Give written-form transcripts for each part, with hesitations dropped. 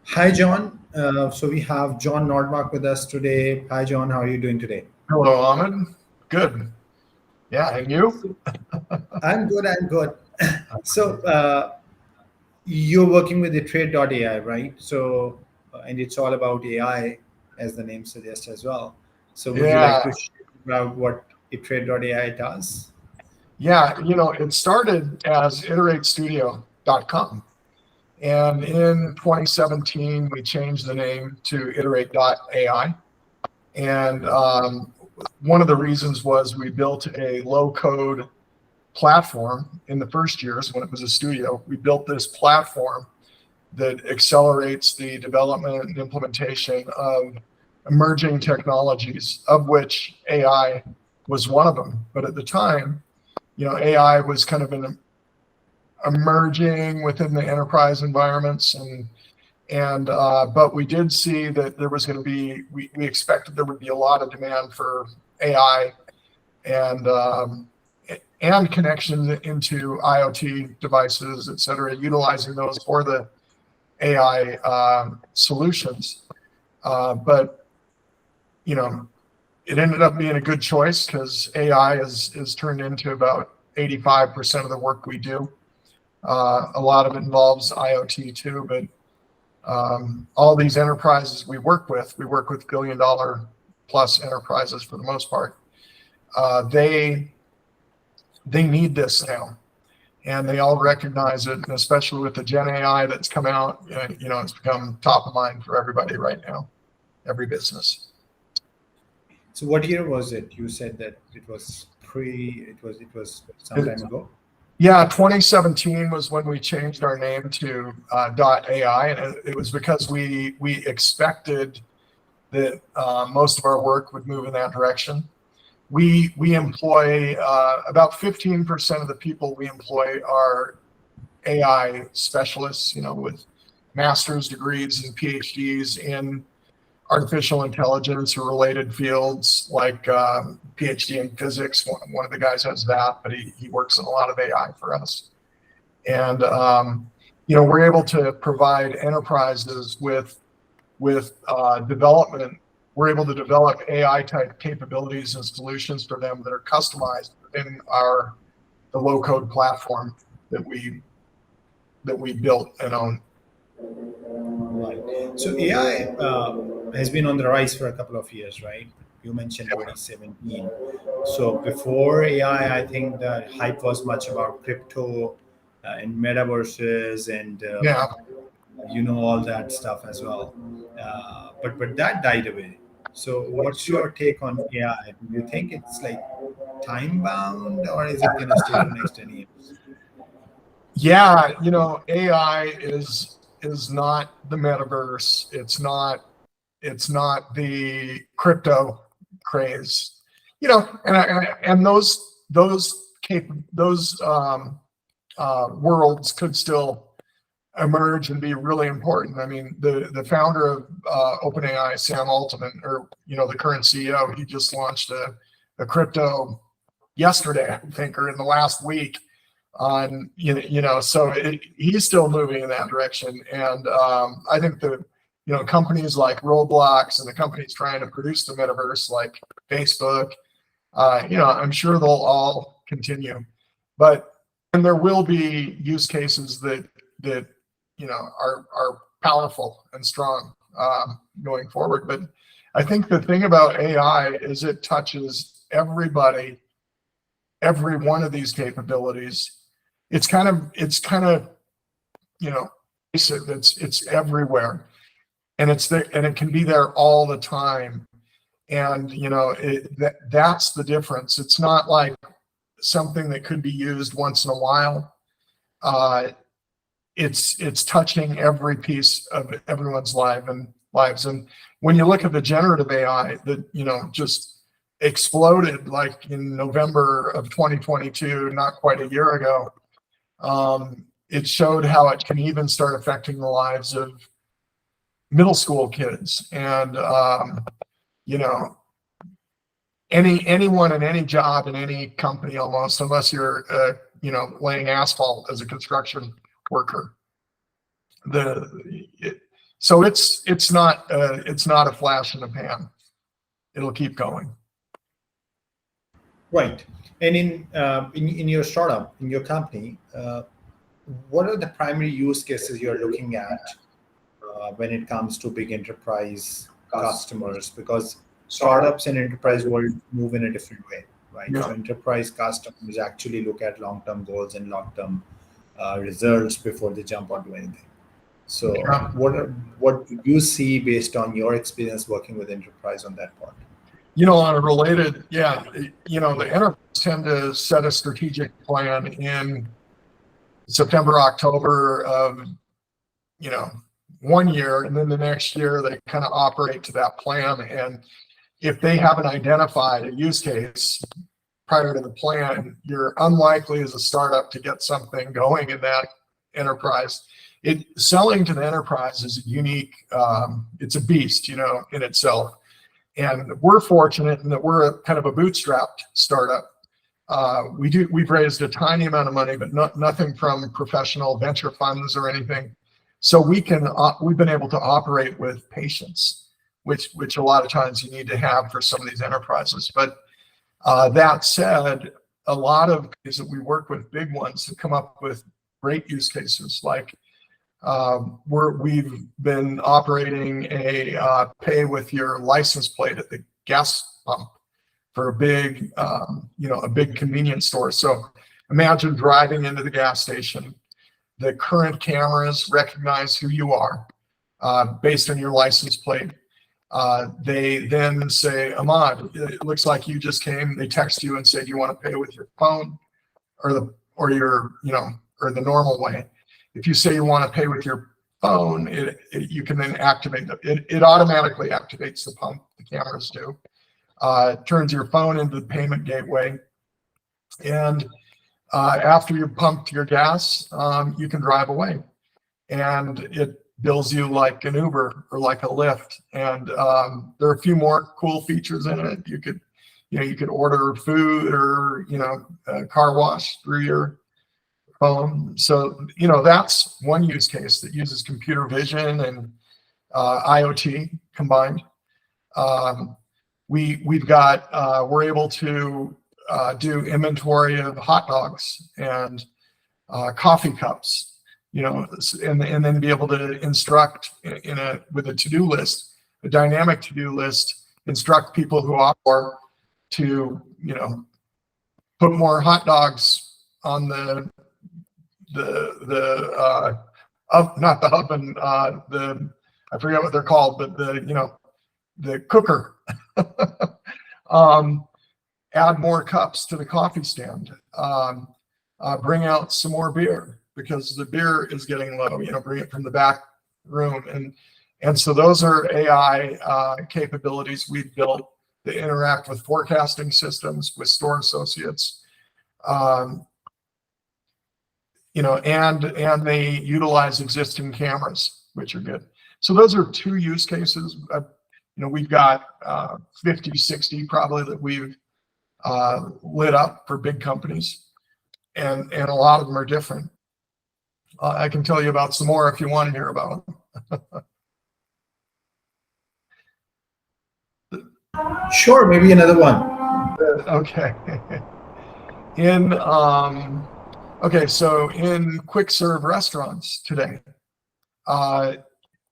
Hi, John. So we have Jon Nordmark with us today. Hi, John. How are you doing today? Hello, Ahmed. Good. Yeah, and you? I'm good. I'm good. So you're working with the Trade.ai, right? So, and it's all about AI, as the name suggests as well. So, would you like Yeah, to share about what Trade.ai does? yeah. It started as iteratstudio.com. And in 2017, we changed the name to iterate.ai. And one of the reasons was we built a low code platform in the first years when it was a studio. We built this platform that accelerates the development and implementation of emerging technologies, of which AI was one of them. But at the time, AI was kind of an emerging within the enterprise environments, and but we did see that there was going to be we expected there would be a lot of demand for AI and and connection into IoT devices, et cetera, utilizing those for the AI solutions. But you know, it ended up being a good choice because AI is turned into about 85% of the work we do. A lot of it involves IoT too, but all these enterprises we work with billion-dollar plus enterprises for the most part. They need this now, and they all recognize it, and especially with the Gen AI that's come out, it's become top of mind for everybody right now, every business. So, what year was it? You said that it was pre. It was some time ago. Yeah, 2017 was when we changed our name to .ai, and it was because we expected that most of our work would move in that direction. We employ about 15% of the people we employ are AI specialists, with master's degrees and PhDs in artificial intelligence or related fields, like PhD in physics. One of the guys has that, but he works in a lot of AI for us. And we're able to provide enterprises with development. We're able to develop AI type capabilities and solutions for them that are customized within the low code platform that we built and own. Right. So AI has been on the rise for a couple of years, right? You mentioned 2017. So before AI, I think the hype was much about crypto and metaverses and Yeah. all that stuff as well. But that died away. So what's your take on AI? Do you think it's like time bound, or is it gonna stay for next 10 years? Yeah, AI is not the metaverse. It's not the crypto craze. And those worlds could still emerge and be really important. I mean, the founder of OpenAI, Sam Altman, or the current CEO, he just launched a crypto yesterday, I think, or in the last week. On so he's still moving in that direction, and I think the companies like Roblox and the companies trying to produce the metaverse, like Facebook, I'm sure they'll all continue, but and there will be use cases that are powerful and strong going forward. But I think the thing about AI is it touches everybody, every one of these capabilities. It's kind of basic. It's everywhere, and it's there, and it can be there all the time. And that's the difference. It's not like something that could be used once in a while. Uh, it's touching every piece of everyone's lives. And when you look at the generative AI that just exploded, like in November of 2022, not quite a year ago, it showed how it can even start affecting the lives of middle school kids, and you know anyone in any job in any company, almost, unless you're laying asphalt as a construction worker. The So it's not a flash in the pan. It'll keep going. Right. And in your startup, in your company, what are the primary use cases you're looking at when it comes to big enterprise customers? Because startups and enterprise world move in a different way, right? Yeah. So enterprise customers actually look at long-term goals and long-term results before they jump onto anything. So Yeah. what do you see based on your experience working with enterprise on that part? On a related, the enterprise tend to set a strategic plan in September, October of, 1 year, and then the next year they kind of operate to that plan. And if they haven't identified a use case prior to the plan, you're unlikely as a startup to get something going in that enterprise. Selling to the enterprise is unique. It's a beast, in itself. And we're fortunate in that we're a kind of a bootstrapped startup. We've raised a tiny amount of money, but nothing from professional venture funds or anything. So we've been able to operate with patience, which a lot of times you need to have for some of these enterprises. But that said, a lot of companies that we work with, big ones, have come up with great use cases. Like we've been operating a pay with your license plate at the gas pump for a big convenience store. So imagine driving into the gas station. The current cameras recognize who you are based on your license plate. They then say, Ahmad, it looks like you just came. They text you and say, do you want to pay with your phone or the normal way? If you say you want to pay with your phone, you can then activate it automatically activates the pump. The cameras do. It turns your phone into the payment gateway, and after you've pumped your gas, you can drive away, and it bills you like an Uber or like a Lyft. And there are a few more cool features in it. You could order food or a car wash through your phone. So that's one use case that uses computer vision and IoT combined. We're able to do inventory of hot dogs and coffee cups, and then be able to instruct with a to-do list, a dynamic to-do list, instruct people who offer to put more hot dogs on not the oven, I forget what they're called, but the cooker. Add more cups to the coffee stand. Bring out some more beer because the beer is getting low. Bring it from the back room, and so those are AI capabilities we've built that interact with forecasting systems, with store associates. And they utilize existing cameras, which are good. So those are two use cases. We've got 50, 60 probably that we've lit up for big companies, and a lot of them are different. I can tell you about some more if you want to hear about them. Sure, maybe another one. Okay. So in quick serve restaurants today,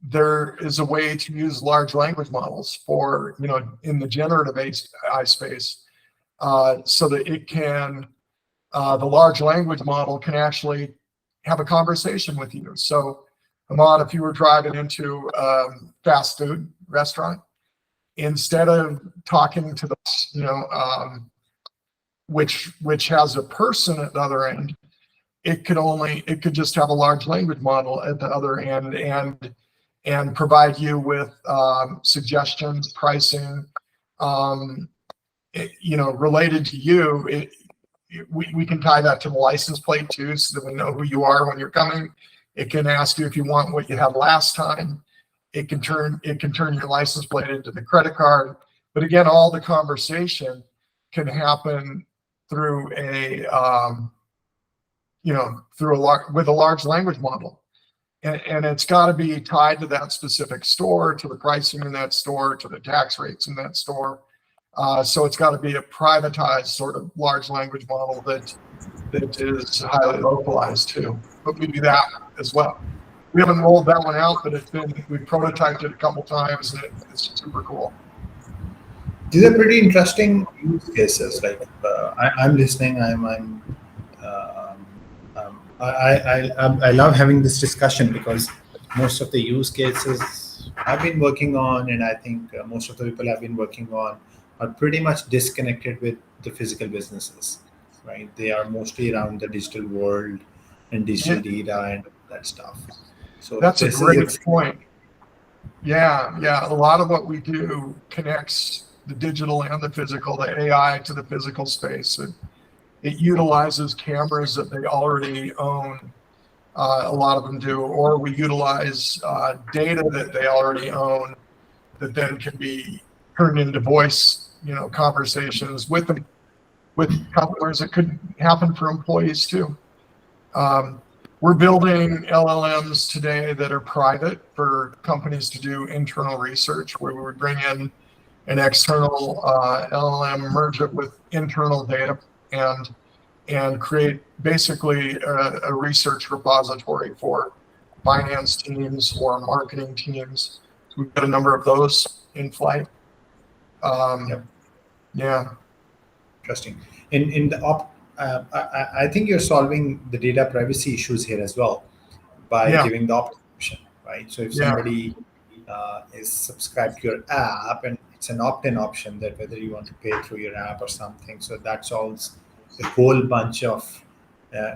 there is a way to use large language models for, in the generative AI space, so that it can, the large language model can actually have a conversation with you. So, Ahmad, if you were driving into a fast food restaurant, instead of talking to the, which has a person at the other end, it could just have a large language model at the other end and provide you with suggestions, pricing, related to you. We can tie that to the license plate too, so that we know who you are when you're coming. It can ask you if you want what you had last time. It can turn your license plate into the credit card. But again, all the conversation can happen through with a large language model. and it's got to be tied to that specific store, to the pricing in that store, to the tax rates in that store. So it's got to be a privatized sort of large language model that is highly localized too. But we do that as well. We haven't rolled that one out, but we prototyped it a couple times, and it's super cool. These are pretty interesting use cases. Like I'm listening. I love having this discussion because most of the use cases I've been working on, and I think most of the people I've been working on are pretty much disconnected with the physical businesses, right? They are mostly around the digital world and digital data and that stuff. So that's a this great point. Yeah. A lot of what we do connects the digital and the physical, the AI to the physical space. It utilizes cameras that they already own. A lot of them do, or we utilize data that they already own that then can be turned into voice, conversations with customers. It could happen for employees too. We're building LLMs today that are private for companies to do internal research, where we would bring in an external LLM, merge it with internal data, and create basically a research repository for finance teams or marketing teams. So we've got a number of those in flight. Yeah. Interesting. In the I think you're solving the data privacy issues here as well by giving the option, right? So if somebody is subscribed to your app, and it's an opt-in option that whether you want to pay through your app or something, so that solves a whole bunch of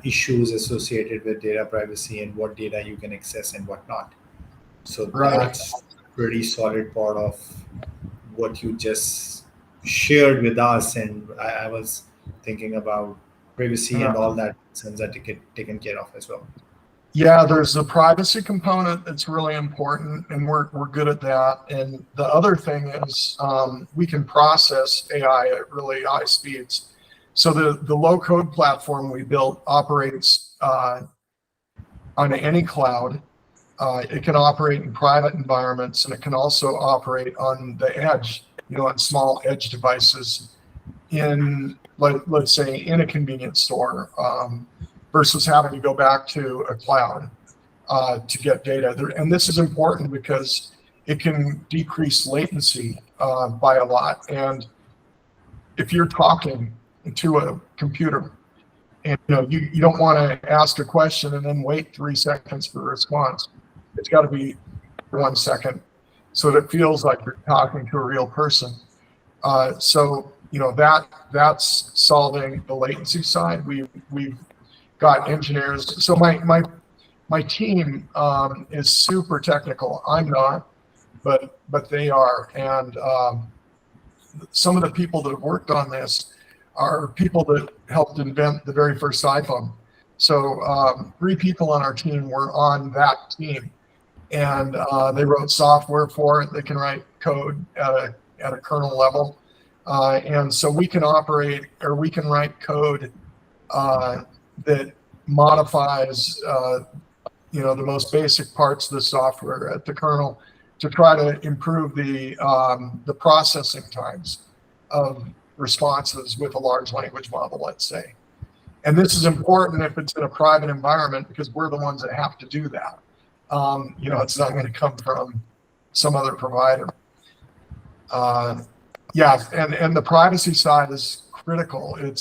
issues associated with data privacy and what data you can access and whatnot. So that's a pretty solid part of what you just shared with us, and I was thinking about privacy and all that concerns that get taken care of as well. Yeah, there's a privacy component that's really important, and we're good at that. And the other thing is we can process AI at really high speeds. So the low code platform we built operates on any cloud. It can operate in private environments, and it can also operate on the edge, on small edge devices in, let's say, in a convenience store, versus having to go back to a cloud to get data. And this is important because it can decrease latency by a lot. And if you're talking to a computer, and you don't want to ask a question and then wait 3 seconds for a response. It's got to be 1 second, so that it feels like you're talking to a real person. So that's solving the latency side. We've got engineers. So my team is super technical. I'm not, but they are. And some of the people that have worked on this are people that helped invent the very first iPhone. So 3 people on our team were on that team, and they wrote software for it. They can write code at a kernel level, and so we can operate, or we can write code that modifies the most basic parts of the software at the kernel to try to improve the processing times of responses with a large language model, let's say. And this is important if it's in a private environment, because we're the ones that have to do that. It's not going to come from some other provider. And the privacy side is critical. A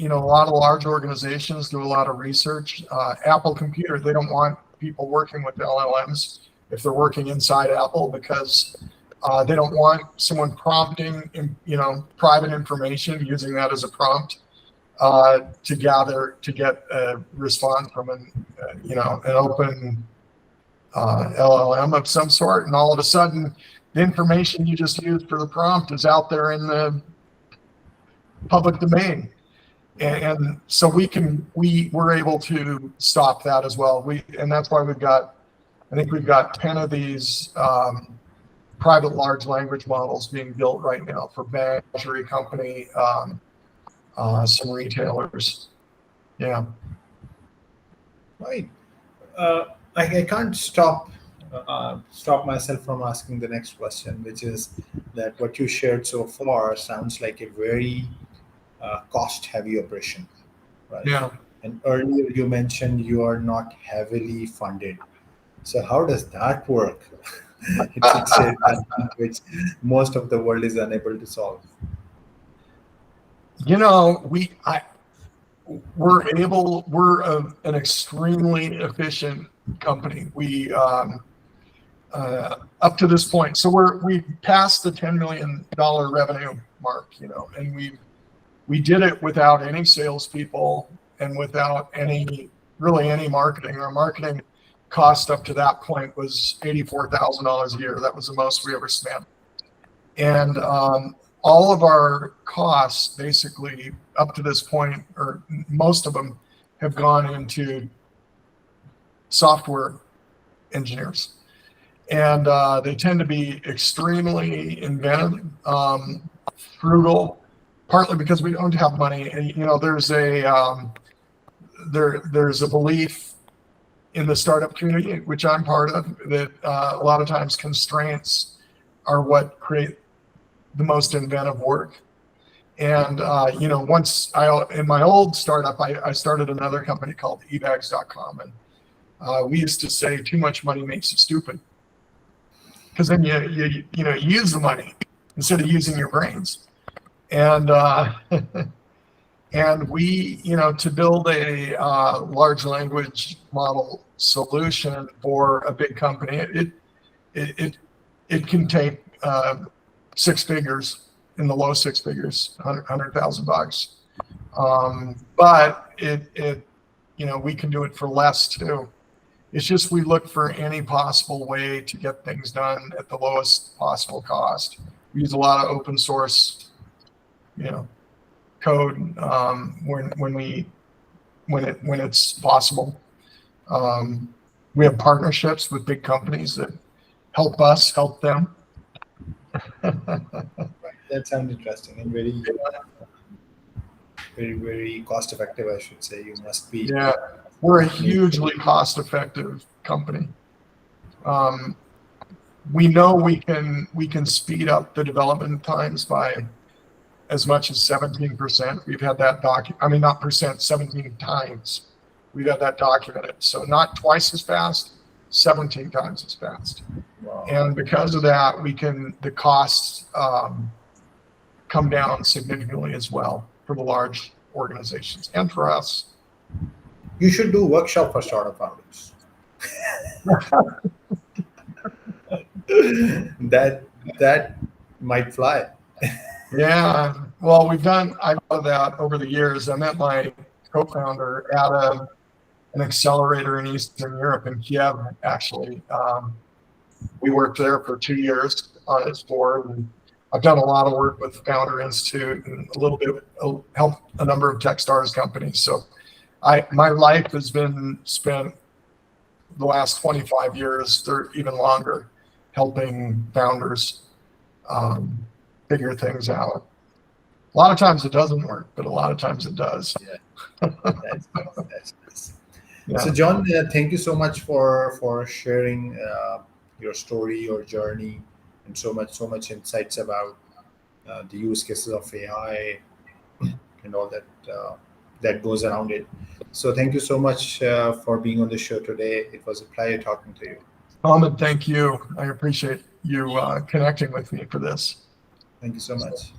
lot of large organizations do a lot of research. Apple Computer, they don't want people working with LLMs if they're working inside Apple, because they don't want someone prompting, private information, using that as a prompt to get a response from an open LLM of some sort, and all of a sudden, the information you just used for the prompt is out there in the public domain. And so we're able to stop that as well. And that's why I think we've got 10 of these private large language models being built right now for bank, luxury company, some retailers. Yeah. Right. I can't stop myself from asking the next question, which is that what you shared so far sounds like a very cost-heavy operation, right? Yeah. And earlier you mentioned you are not heavily funded. So how does that work? It's a dilemma which most of the world is unable to solve. You know, we're an extremely efficient company. We up to this point, so we passed the $10 million revenue mark, you know, and we did it without any salespeople and without any marketing. Our marketing cost up to that point was $84,000 a year. That was the most we ever spent. And all of our costs, basically, up to this point, or most of them, have gone into software engineers. And they tend to be extremely inventive, frugal, partly because we don't have money. And, you know, there's a belief in the startup community, which I'm part of, that a lot of times constraints are what create the most inventive work. And you know, in my old startup, I started another company called ebags.com, and we used to say too much money makes you stupid, because then you use the money instead of using your brains. And and we, you know, to build a large language model solution for a big company, it can take six figures, in the low six figures, $100,000. But you know, we can do it for less too. It's just we look for any possible way to get things done at the lowest possible cost. We use a lot of open source, you know, code when it's possible. We have partnerships with big companies that help us help them. That sounds interesting and very, very, very cost effective, I should say. You must be. Yeah, we're a hugely cost effective company. We know we can speed up the development times by as much as 17%. We've had that not percent, 17 times. We've had that documented. So not twice as fast, 17 times as fast. Wow. And because of that, the costs come down significantly as well for the large organizations and for us. You should do workshop for startup founders. that might fly. Yeah, well, I've done that over the years. I met my co-founder at an accelerator in Eastern Europe, in Kiev, actually. We worked there for 2 years on its board, and I've done a lot of work with Founder Institute and a little bit helped a number of Techstars companies. So my life has been spent the last 25 years, or even longer, helping founders figure things out. A lot of times it doesn't work, but a lot of times it does. Yeah, that's nice. Yeah. So, John, thank you so much for sharing your story, your journey, and so much insights about the use cases of AI and all that goes around it. So, thank you so much for being on the show today. It was a pleasure talking to you. Ahmed, thank you. I appreciate you connecting with me for this. Thank you so much.